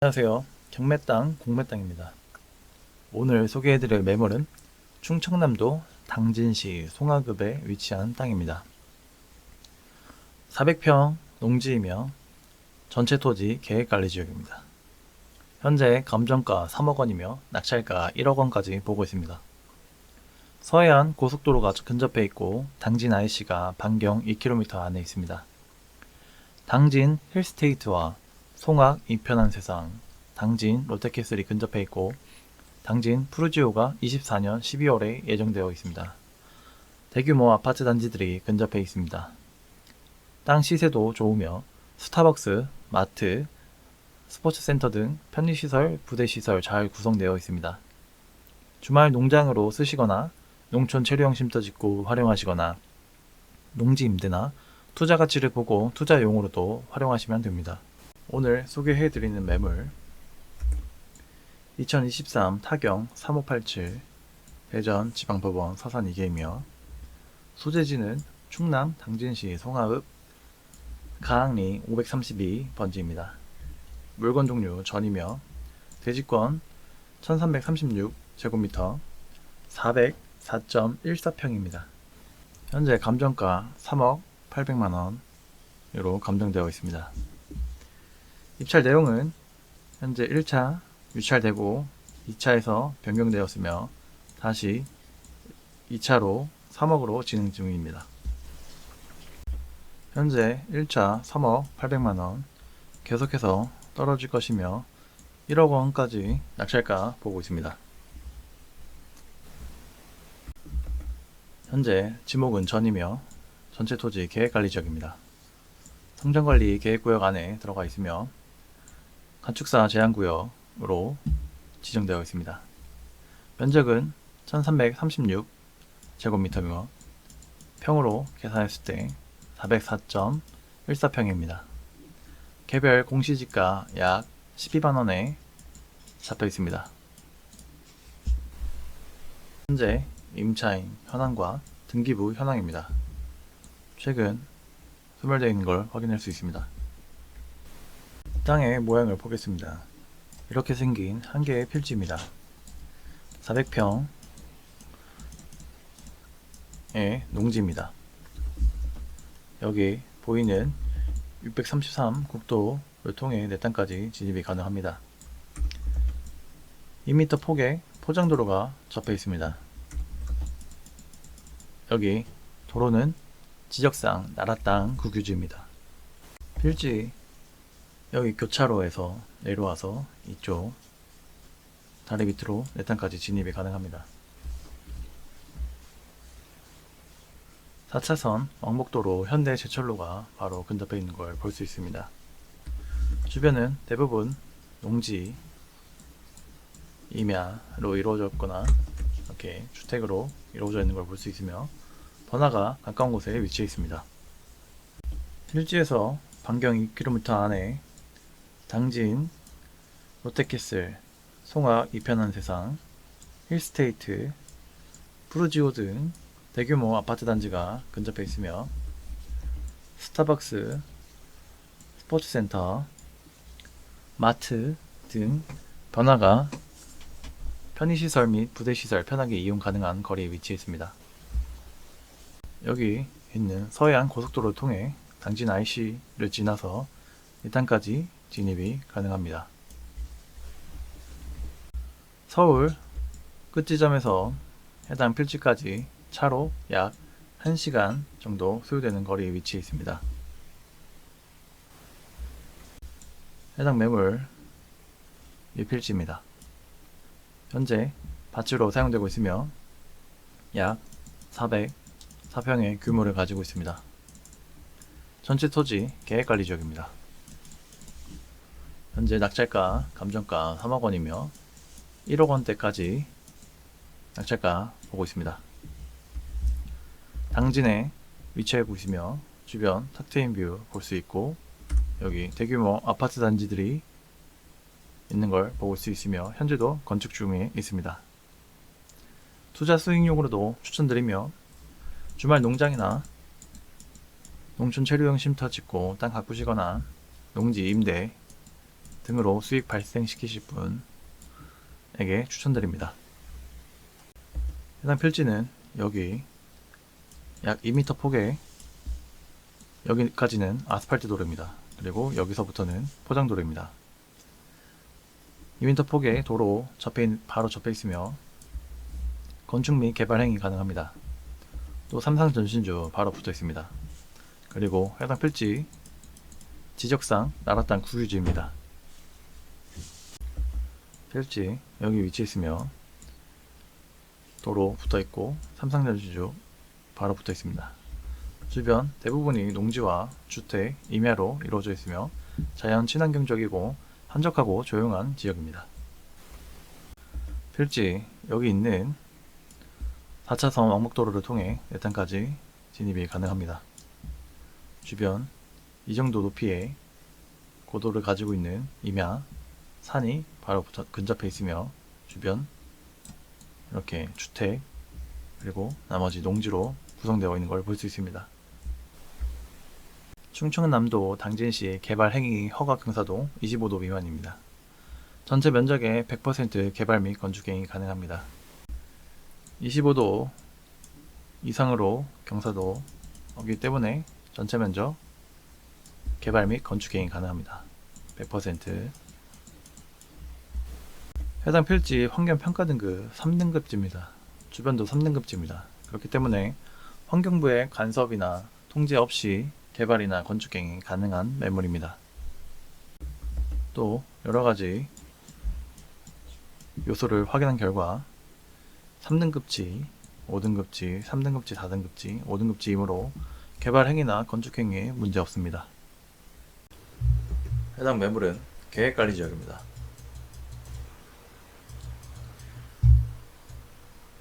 안녕하세요. 경매땅 공매땅입니다. 오늘 소개해드릴 매물은 충청남도 당진시 송화읍에 위치한 땅입니다. 400평 농지이며 전체 토지 계획관리지역입니다. 현재 감정가 3억 원이며 낙찰가 1억 원까지 보고 있습니다. 서해안 고속도로가 근접해 있고 당진 IC가 반경 2km 안에 있습니다. 당진 힐스테이트와 송악 이편한 세상, 당진 롯데캐슬이 근접해 있고 당진 푸르지오가 24년 12월에 예정되어 있습니다. 대규모 아파트 단지들이 근접해 있습니다. 땅 시세도 좋으며 스타벅스, 마트, 스포츠센터 등 편의시설, 부대시설 잘 구성되어 있습니다. 주말 농장으로 쓰시거나 농촌 체류형 쉼터 짓고 활용하시거나 농지 임대나 투자 가치를 보고 투자용으로도 활용하시면 됩니다. 오늘 소개해드리는 매물 2023 타경 3587 대전지방법원 서산 2개이며 소재지는 충남 당진시 송화읍 가항리 532 번지입니다. 물건 종류 전이며 대지권 1336제곱미터 404.14평입니다. 현재 감정가 3억 800만원으로 감정되어 있습니다. 입찰 내용은 현재 1차 유찰되고 2차에서 변경되었으며 다시 2차로 3억으로 진행 중입니다. 현재 1차 3억 800만원 계속해서 떨어질 것이며 1억 원까지 낙찰가 보고 있습니다. 현재 지목은 전이며 전체 토지 계획관리지역입니다. 성전관리 계획구역 안에 들어가 있으며 건축사 제한구역으로 지정되어 있습니다. 면적은 1336제곱미터이며 평으로 계산했을 때 404.14평입니다. 개별 공시지가 약 12만원에 잡혀 있습니다. 현재 임차인 현황과 등기부 현황입니다. 최근 소멸되어 있는 걸 확인할 수 있습니다. 땅의 모양을 보겠습니다. 이렇게 생긴 한 개의 필지입니다. 400평의 농지입니다. 여기 보이는 633 국도를 통해 내 땅까지 진입이 가능합니다. 2m 폭의 포장도로가 접해 있습니다. 여기 도로는 지적상 나라땅 국유지입니다. 필지 여기 교차로에서 내려와서 이쪽 다리 밑으로 내 땅까지 진입이 가능합니다. 4차선 왕복도로 현대 제철로가 바로 근접해 있는 걸 볼 수 있습니다. 주변은 대부분 농지 임야로 이루어졌거나 이렇게 주택으로 이루어져 있는 걸 볼 수 있으며 번화가 가까운 곳에 위치해 있습니다. 필지에서 반경 2km 안에 당진, 롯데캐슬, 송악 이편한 세상, 힐스테이트, 푸르지오 등 대규모 아파트 단지가 근접해 있으며 스타벅스, 스포츠센터, 마트 등 번화가 편의시설 및 부대시설 편하게 이용 가능한 거리에 위치해 있습니다. 여기 있는 서해안 고속도로를 통해 당진 IC를 지나서 이 땅까지 진입이 가능합니다. 서울 끝지점에서 해당 필지까지 차로 약 1시간 정도 소요되는 거리에 위치해 있습니다. 해당 매물 이 필지입니다. 현재 밭으로 사용되고 있으며 약 404평의 규모를 가지고 있습니다. 전체 토지 계획관리지역입니다. 현재 낙찰가 감정가 3억 원이며 1억 원대까지 낙찰가 보고 있습니다. 당진에 위치해 보시며 주변 탁 트인 뷰 볼 수 있고 여기 대규모 아파트 단지들이 있는 걸 볼 수 있으며 현재도 건축 중에 있습니다. 투자 수익용으로도 추천드리며 주말 농장이나 농촌 체류형 쉼터 짓고 땅 가꾸시거나 농지 임대 등으로 수익 발생시키실 분에게 추천드립니다. 해당 필지는 여기 약 2m 폭에 여기까지는 아스팔트 도로입니다. 그리고 여기서부터는 포장도로입니다. 2m 폭의 도로 바로 접해 있으며 건축 및 개발 행위 가능합니다. 또 삼상 전신주 바로 붙어 있습니다. 그리고 해당 필지 지적상 나라 땅 국유지입니다. 필지 여기 위치해 있으며 도로 붙어 있고 삼상 전신주 바로 붙어 있습니다. 주변 대부분이 농지와 주택, 임야로 이루어져 있으며 자연 친환경적이고 한적하고 조용한 지역입니다. 필지 여기 있는 4차선 왕복도로를 통해 내탄까지 진입이 가능합니다. 주변 이 정도 높이의 고도를 가지고 있는 임야, 산이 바로 근접해 있으며 주변 이렇게 주택 그리고 나머지 농지로 구성되어 있는 걸 볼 수 있습니다. 충청남도 당진시 개발 행위 허가 경사도 25도 미만입니다. 전체 면적의 100% 개발 및 건축 행위 가능합니다. 25도 이상으로 경사도이기 때문에 전체 면적 개발 및 건축 행위 가능합니다. 100%. 해당 필지 환경 평가 등급 3등급지입니다. 주변도 3등급지입니다. 그렇기 때문에 환경부의 간섭이나 통제 없이 개발이나 건축행위 가능한 매물입니다. 또 여러가지 요소를 확인한 결과 3등급지, 5등급지, 3등급지, 4등급지, 5등급지이므로 개발 행위나 건축 행위에 문제 없습니다. 해당 매물은 계획관리지역입니다.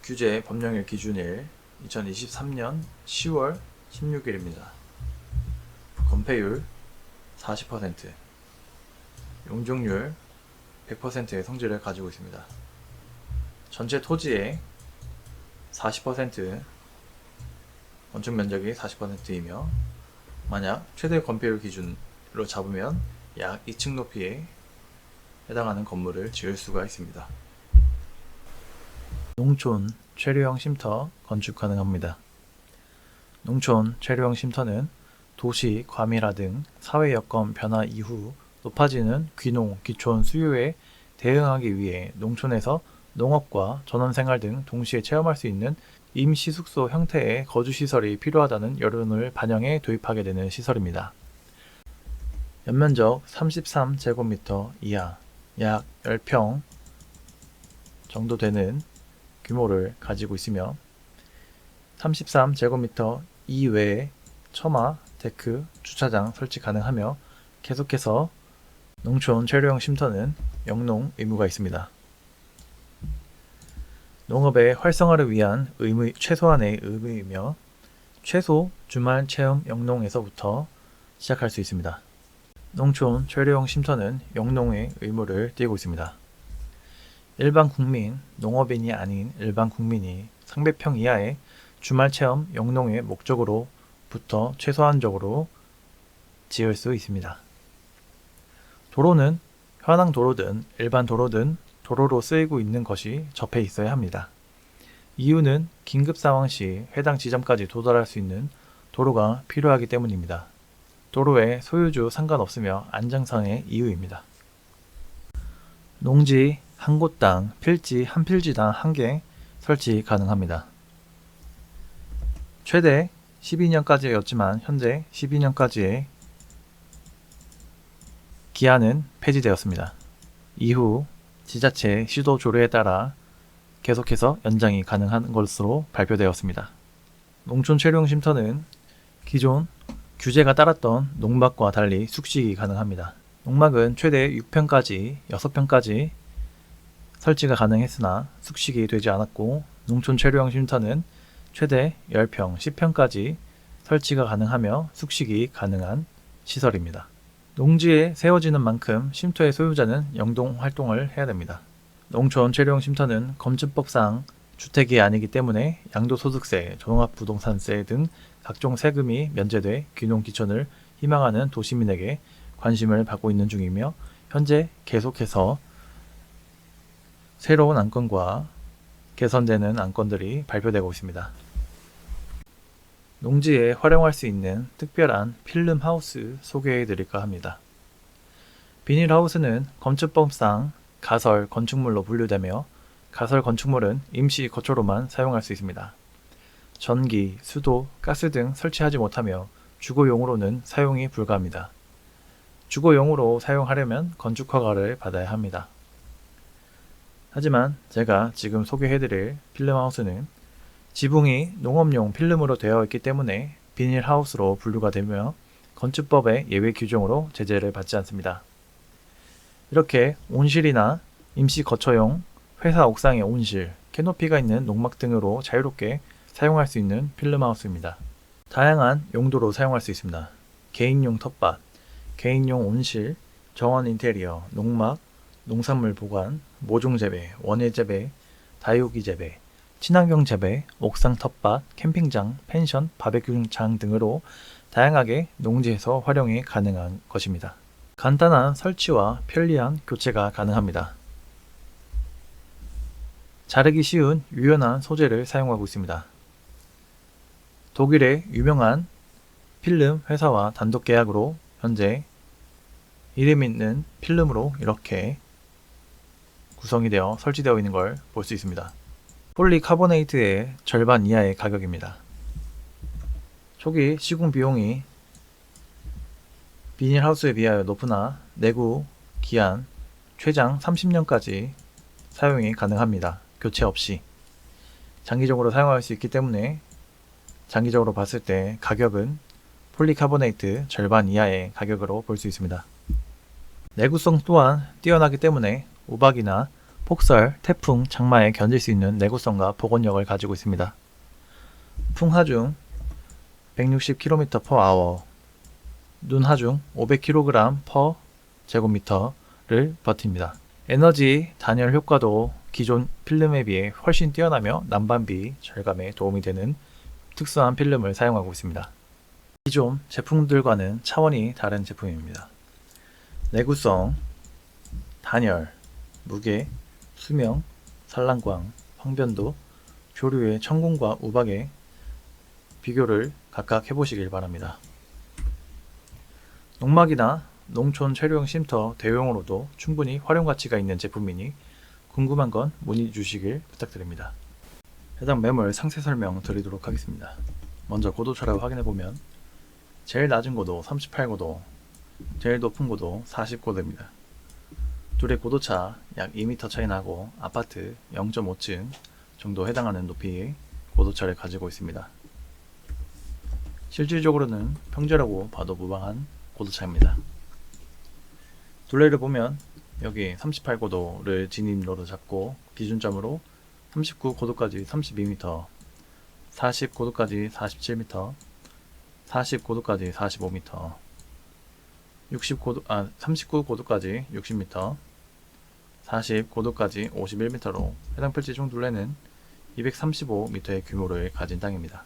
규제 법령일 기준일 2023년 10월 16일입니다. 건폐율 40%, 용적률 100%의 성질을 가지고 있습니다. 전체 토지의 40%, 건축 면적이 40%이며 만약 최대 건폐율 기준으로 잡으면 약 2층 높이에 해당하는 건물을 지을 수가 있습니다. 농촌 체류형 쉼터 건축 가능합니다. 농촌 체류형 쉼터는 도시, 과밀화 등 사회 여건 변화 이후 높아지는 귀농, 귀촌 수요에 대응하기 위해 농촌에서 농업과 전원생활 등 동시에 체험할 수 있는 임시숙소 형태의 거주시설이 필요하다는 여론을 반영해 도입하게 되는 시설입니다. 연면적 33제곱미터 이하, 약 10평 정도 되는 규모를 가지고 있으며 33제곱미터 이외에 처마, 데크, 주차장 설치 가능하며 계속해서 농촌 체류형 쉼터는 영농 의무가 있습니다. 농업의 활성화를 위한 최소한의 의무이며 최소 주말 체험 영농에서부터 시작할 수 있습니다. 농촌 체류형 쉼터는 영농의 의무를 띠고 있습니다. 일반 국민, 농업인이 아닌 일반 국민이 상배평 이하의 주말 체험 영농의 목적으로부터 최소한적으로 지을 수 있습니다. 도로는 현황 도로든 일반 도로든 도로로 쓰이고 있는 것이 접해 있어야 합니다. 이유는 긴급 상황 시 해당 지점까지 도달할 수 있는 도로가 필요하기 때문입니다. 도로에 소유주 상관없으며 안정상의 이유입니다. 농지 한 곳당 필지 한 필지당 1개 설치 가능합니다. 최대 12년까지였지만 현재 12년까지의 기한은 폐지되었습니다. 이후 지자체 시도 조례에 따라 계속해서 연장이 가능한 것으로 발표되었습니다. 농촌 체류형 쉼터는 기존 규제가 따랐던 농막과 달리 숙식이 가능합니다. 농막은 최대 6평까지 6평까지 설치가 가능했으나 숙식이 되지 않았고 농촌 체류형 쉼터는 최대 10평, 10평까지 설치가 가능하며 숙식이 가능한 시설입니다. 농지에 세워지는 만큼 쉼터의 소유자는 영동 활동을 해야 됩니다. 농촌 체류형 쉼터는 검증법상 주택이 아니기 때문에 양도소득세, 종합부동산세 등 각종 세금이 면제돼 귀농 귀촌을 희망하는 도시민에게 관심을 받고 있는 중이며 현재 계속해서 새로운 안건과 개선되는 안건들이 발표되고 있습니다. 농지에 활용할 수 있는 특별한 필름하우스 소개해 드릴까 합니다. 비닐하우스는 건축법상 가설 건축물로 분류되며 가설 건축물은 임시 거처로만 사용할 수 있습니다. 전기, 수도, 가스 등 설치하지 못하며 주거용으로는 사용이 불가합니다. 주거용으로 사용하려면 건축 허가를 받아야 합니다. 하지만 제가 지금 소개해드릴 필름하우스는 지붕이 농업용 필름으로 되어 있기 때문에 비닐하우스로 분류가 되며 건축법의 예외 규정으로 제재를 받지 않습니다. 이렇게 온실이나 임시 거처용, 회사 옥상의 온실, 캐노피가 있는 농막 등으로 자유롭게 사용할 수 있는 필름하우스입니다. 다양한 용도로 사용할 수 있습니다. 개인용 텃밭, 개인용 온실, 정원 인테리어, 농막, 농산물 보관, 모종 재배, 원예 재배, 다육이 재배, 친환경 재배, 옥상 텃밭, 캠핑장, 펜션, 바베큐장 등으로 다양하게 농지에서 활용이 가능한 것입니다. 간단한 설치와 편리한 교체가 가능합니다. 자르기 쉬운 유연한 소재를 사용하고 있습니다. 독일의 유명한 필름 회사와 단독 계약으로 현재 이름 있는 필름으로 이렇게 구성이 되어 설치되어 있는 걸 볼 수 있습니다. 폴리카보네이트의 절반 이하의 가격입니다. 초기 시공 비용이 비닐하우스에 비하여 높으나 내구 기한 최장 30년까지 사용이 가능합니다. 교체 없이 장기적으로 사용할 수 있기 때문에 장기적으로 봤을 때 가격은 폴리카보네이트 절반 이하의 가격으로 볼 수 있습니다. 내구성 또한 뛰어나기 때문에 우박이나 폭설, 태풍, 장마에 견딜 수 있는 내구성과 복원력을 가지고 있습니다. 풍하중 160km/h, 눈하중 500kg/제곱미터를 버팁니다. 에너지 단열 효과도 기존 필름에 비해 훨씬 뛰어나며 난방비 절감에 도움이 되는 특수한 필름을 사용하고 있습니다. 기존 제품들과는 차원이 다른 제품입니다. 내구성, 단열, 무게, 수명, 산란광, 황변도, 조류의 천공과 우박의 비교를 각각 해보시길 바랍니다. 농막이나 농촌 재료용 쉼터 대용으로도 충분히 활용 가치가 있는 제품이니 궁금한 건 문의 주시길 부탁드립니다. 해당 매물 상세 설명 드리도록 하겠습니다. 먼저 고도차를 확인해보면 제일 낮은 고도 38고도, 제일 높은 고도 40고도입니다. 둘의 고도차 약 2m 차이 나고 아파트 0.5층 정도 해당하는 높이의 고도차를 가지고 있습니다. 실질적으로는 평지라고 봐도 무방한 고도차입니다. 둘레를 보면 여기 38고도를 진입로로 잡고 기준점으로 39고도까지 32m, 40고도까지 47m, 40고도까지 45m, 39고도까지 60m, 40고도까지 51m로 해당 필지 총 둘레는 235m의 규모를 가진 땅입니다.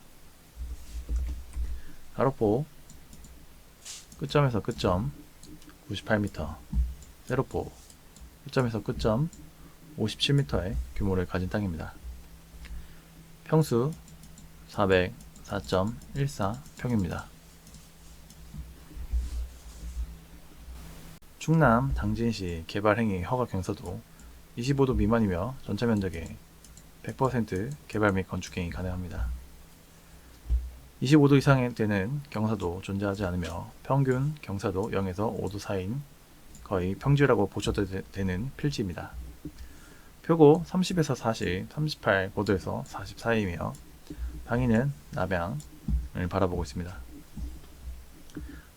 가로포 끝점에서 끝점 98m, 세로포 끝점에서 끝점 57m의 규모를 가진 땅입니다. 평수 404.14평입니다. 충남 당진시 개발행위 허가 경사도 25도 미만이며 전체 면적의 100% 개발 및 건축행위 가능합니다. 25도 이상이 되는 경사도 존재하지 않으며 평균 경사도 0에서 5도 사이인 거의 평지라고 보셔도 되는 필지입니다. 표고 30에서 40, 38고도에서 40 사이이며 방위는 남향을 바라보고 있습니다.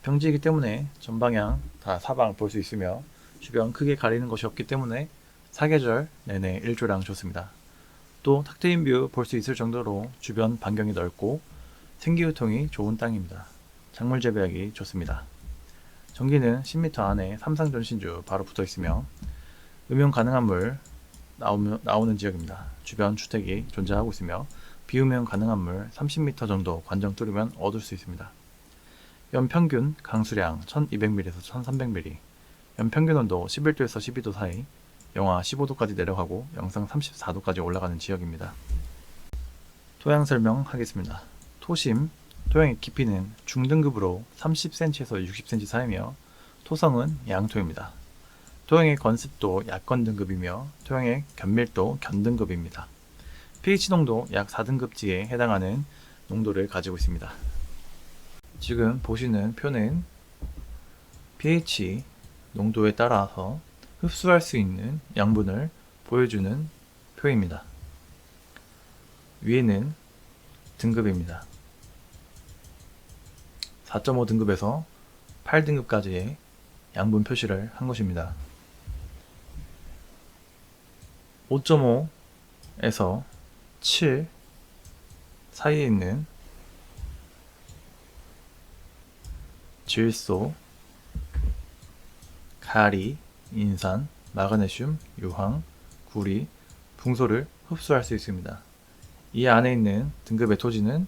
평지이기 때문에 전방향 다 사방 볼 수 있으며 주변 크게 가리는 것이 없기 때문에 사계절 내내 일조량 좋습니다. 또 탁 트인 뷰 볼 수 있을 정도로 주변 반경이 넓고 생기후통이 좋은 땅입니다. 작물 재배하기 좋습니다. 전기는 10m 안에 삼상전신주 바로 붙어 있으며 음용 가능한 물 나오는 지역입니다. 주변 주택이 존재하고 있으며 비음용 가능한 물 30m 정도 관정 뚫으면 얻을 수 있습니다. 연평균 강수량 1200mm에서 1300mm, 연평균 온도 11도에서 12도 사이, 영하 15도까지 내려가고 영상 34도까지 올라가는 지역입니다. 토양 설명하겠습니다. 토심, 토양의 깊이는 중등급으로 30cm에서 60cm 사이며 토성은 양토입니다. 토양의 건습도 약건 등급이며 토양의 견밀도 견등급입니다. pH 농도 약 4등급지에 해당하는 농도를 가지고 있습니다. 지금 보시는 표는 pH 농도에 따라서 흡수할 수 있는 양분을 보여주는 표입니다. 위에는 등급입니다. 4.5 등급에서 8등급까지의 양분 표시를 한 것입니다. 5.5에서 7 사이에 있는 질소, 가리, 인산, 마그네슘, 유황, 구리, 붕소를 흡수할 수 있습니다. 이 안에 있는 등급의 토지는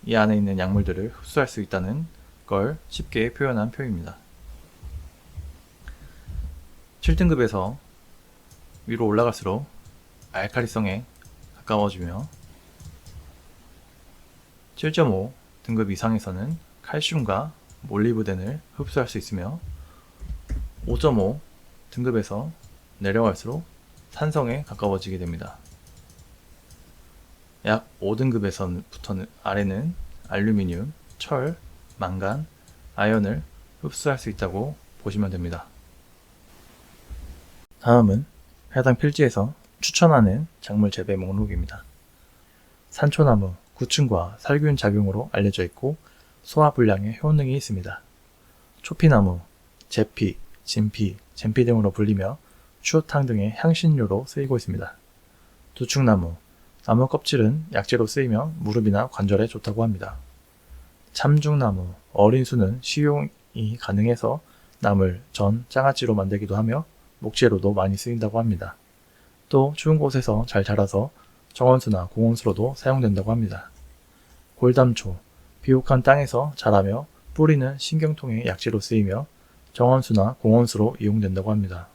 이 안에 있는 약물들을 흡수할 수 있다는 걸 쉽게 표현한 표입니다. 7등급에서 위로 올라갈수록 알칼리성에 가까워지며 7.5 등급 이상에서는 칼슘과 몰리브덴을 흡수할 수 있으며 5.5 등급에서 내려갈수록 산성에 가까워지게 됩니다. 약 5등급에서부터는 아래는 알루미늄, 철, 망간, 아연을 흡수할 수 있다고 보시면 됩니다. 다음은 해당 필지에서 추천하는 작물 재배 목록입니다. 산초나무, 구충과 살균 작용으로 알려져 있고 소화불량에 효능이 있습니다. 초피나무, 제피, 진피, 젠피 등으로 불리며 추어탕 등의 향신료로 쓰이고 있습니다. 두충나무, 나무 껍질은 약재로 쓰이며 무릎이나 관절에 좋다고 합니다. 참중나무, 어린 수는 식용이 가능해서 나물, 전, 장아찌로 만들기도 하며 목재로도 많이 쓰인다고 합니다. 또 추운 곳에서 잘 자라서 정원수나 공원수로도 사용된다고 합니다. 골담초, 비옥한 땅에서 자라며 뿌리는 신경통의 약재로 쓰이며 정원수나 공원수로 이용된다고 합니다.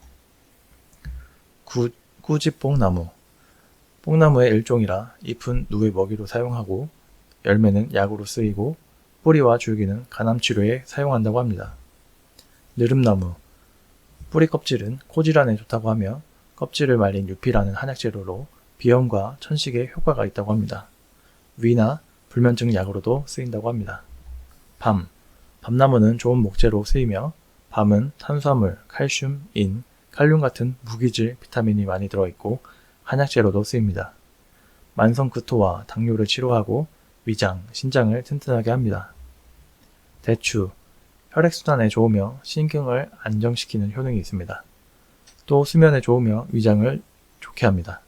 꾸지뽕나무, 뽕나무의 일종이라 잎은 누의 먹이로 사용하고 열매는 약으로 쓰이고 뿌리와 줄기는 간암 치료에 사용한다고 합니다. 느릅나무, 뿌리 껍질은 코질환에 좋다고 하며 껍질을 말린 유피라는 한약재료로 비염과 천식에 효과가 있다고 합니다. 위나 불면증 약으로도 쓰인다고 합니다. 밤나무는 좋은 목재로 쓰이며 밤은 탄수화물, 칼슘, 인, 칼륨 같은 무기질 비타민이 많이 들어있고 한약재로도 쓰입니다. 만성 구토와 당뇨를 치료하고 위장, 신장을 튼튼하게 합니다. 대추, 혈액순환에 좋으며 신경을 안정시키는 효능이 있습니다. 또 수면에 좋으며 위장을 좋게 합니다.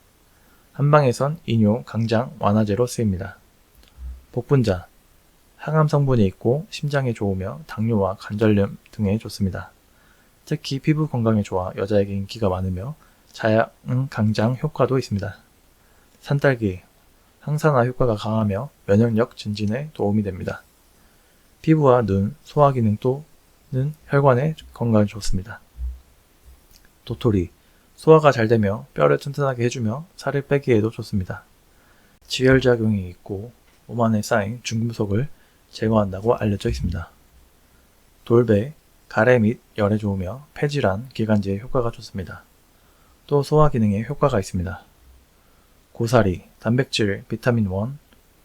한방에선 이뇨, 강장, 완화제로 쓰입니다. 복분자, 항암 성분이 있고 심장에 좋으며 당뇨와 관절염 등에 좋습니다. 특히 피부 건강에 좋아 여자에게 인기가 많으며 자양 강장 효과도 있습니다. 산딸기, 항산화 효과가 강하며 면역력 증진에 도움이 됩니다. 피부와 눈, 소화기능 또는 혈관의 건강에 좋습니다. 도토리, 소화가 잘 되며 뼈를 튼튼하게 해주며 살을 빼기에도 좋습니다. 지혈작용이 있고 몸 안에 쌓인 중금속을 제거한다고 알려져 있습니다. 돌배, 가래 및 열에 좋으며 폐질환, 기관지에 효과가 좋습니다. 또 소화기능에 효과가 있습니다. 고사리, 단백질, 비타민 1,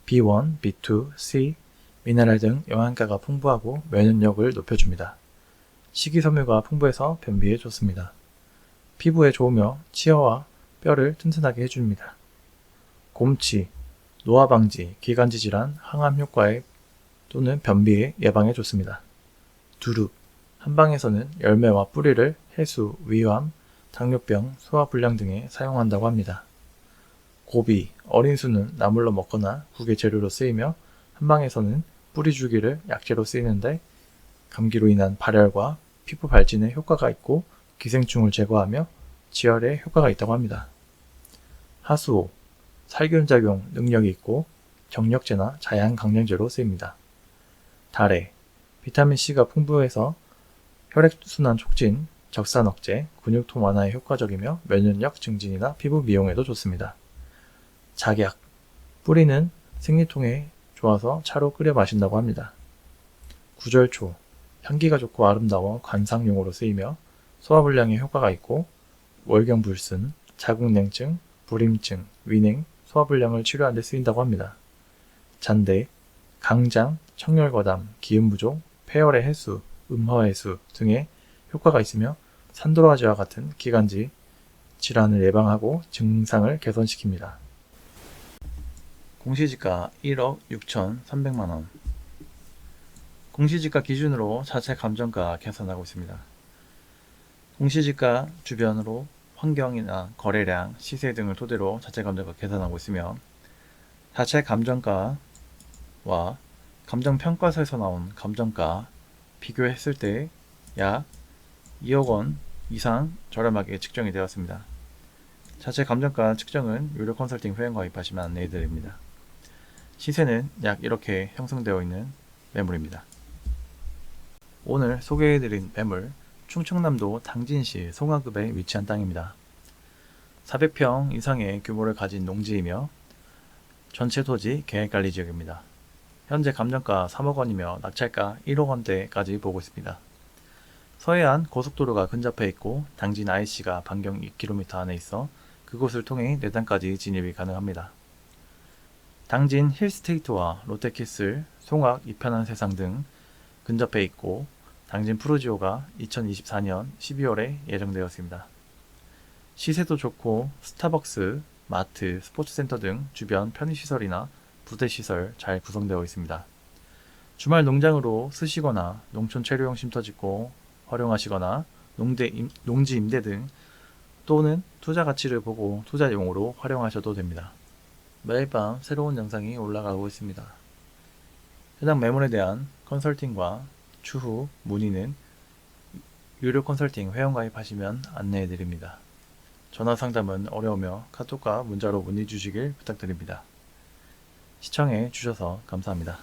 B1, B2, C, 미네랄 등 영양가가 풍부하고 면역력을 높여줍니다. 식이섬유가 풍부해서 변비에 좋습니다. 피부에 좋으며 치아와 뼈를 튼튼하게 해줍니다. 곰치, 노화 방지, 기관지 질환, 항암 효과에 또는 변비의 예방에 좋습니다. 두릅, 한방에서는 열매와 뿌리를 해수, 위암, 당뇨병, 소화불량 등에 사용한다고 합니다. 고비, 어린 수는 나물로 먹거나 국의 재료로 쓰이며 한방에서는 뿌리 줄기를 약재로 쓰이는데 감기로 인한 발열과 피부 발진에 효과가 있고 기생충을 제거하며 지혈에 효과가 있다고 합니다. 하수오, 살균작용 능력이 있고 경력제나 자양강량제로 쓰입니다. 다래, 비타민C가 풍부해서 혈액순환 촉진, 적산 억제, 근육통 완화에 효과적이며 면역력 증진이나 피부 미용에도 좋습니다. 작약, 뿌리는 생리통에 좋아서 차로 끓여 마신다고 합니다. 구절초, 향기가 좋고 아름다워 관상용으로 쓰이며 소화불량에 효과가 있고 월경불순, 자궁냉증, 불임증, 위냉, 소화불량을 치료하는 데 쓰인다고 합니다. 잔대, 강장, 청열과담, 기운부족, 폐열의 해수, 음화해수 등의 효과가 있으며 산도라지와 같은 기관지 질환을 예방하고 증상을 개선시킵니다. 공시지가 1억 6,300만원. 공시지가 기준으로 자체 감정가 계산하고 있습니다. 공시지가 주변으로 환경이나 거래량, 시세 등을 토대로 자체 감정가 계산하고 있으며 자체 감정가와 감정평가서에서 나온 감정가 비교했을 때 약 2억 원 이상 저렴하게 측정이 되었습니다. 자체 감정가 측정은 유료 컨설팅 회원 가입하시면 안내해드립니다. 시세는 약 이렇게 형성되어 있는 매물입니다. 오늘 소개해드린 매물, 충청남도 당진시 송화급에 위치한 땅입니다. 400평 이상의 규모를 가진 농지이며 전체 토지 계획관리지역입니다. 현재 감정가 3억 원이며 낙찰가 1억 원대까지 보고 있습니다. 서해안 고속도로가 근접해 있고 당진 IC가 반경 2km 안에 있어 그곳을 통해 내단까지 진입이 가능합니다. 당진 힐스테이트와 롯데캐슬, 송악 이편한 세상 등 근접해 있고 당진 푸르지오가 2024년 12월에 예정되었습니다. 시세도 좋고 스타벅스, 마트, 스포츠센터 등 주변 편의시설이나 부대시설 잘 구성되어 있습니다. 주말 농장으로 쓰시거나 농촌 체류용 쉼터 짓고 활용하시거나 농지 임대 등 또는 투자 가치를 보고 투자용으로 활용하셔도 됩니다. 매일 밤 새로운 영상이 올라가고 있습니다. 해당 매물에 대한 컨설팅과 추후 문의는 유료 컨설팅 회원가입하시면 안내해드립니다. 전화 상담은 어려우며 카톡과 문자로 문의 주시길 부탁드립니다. 시청해 주셔서 감사합니다.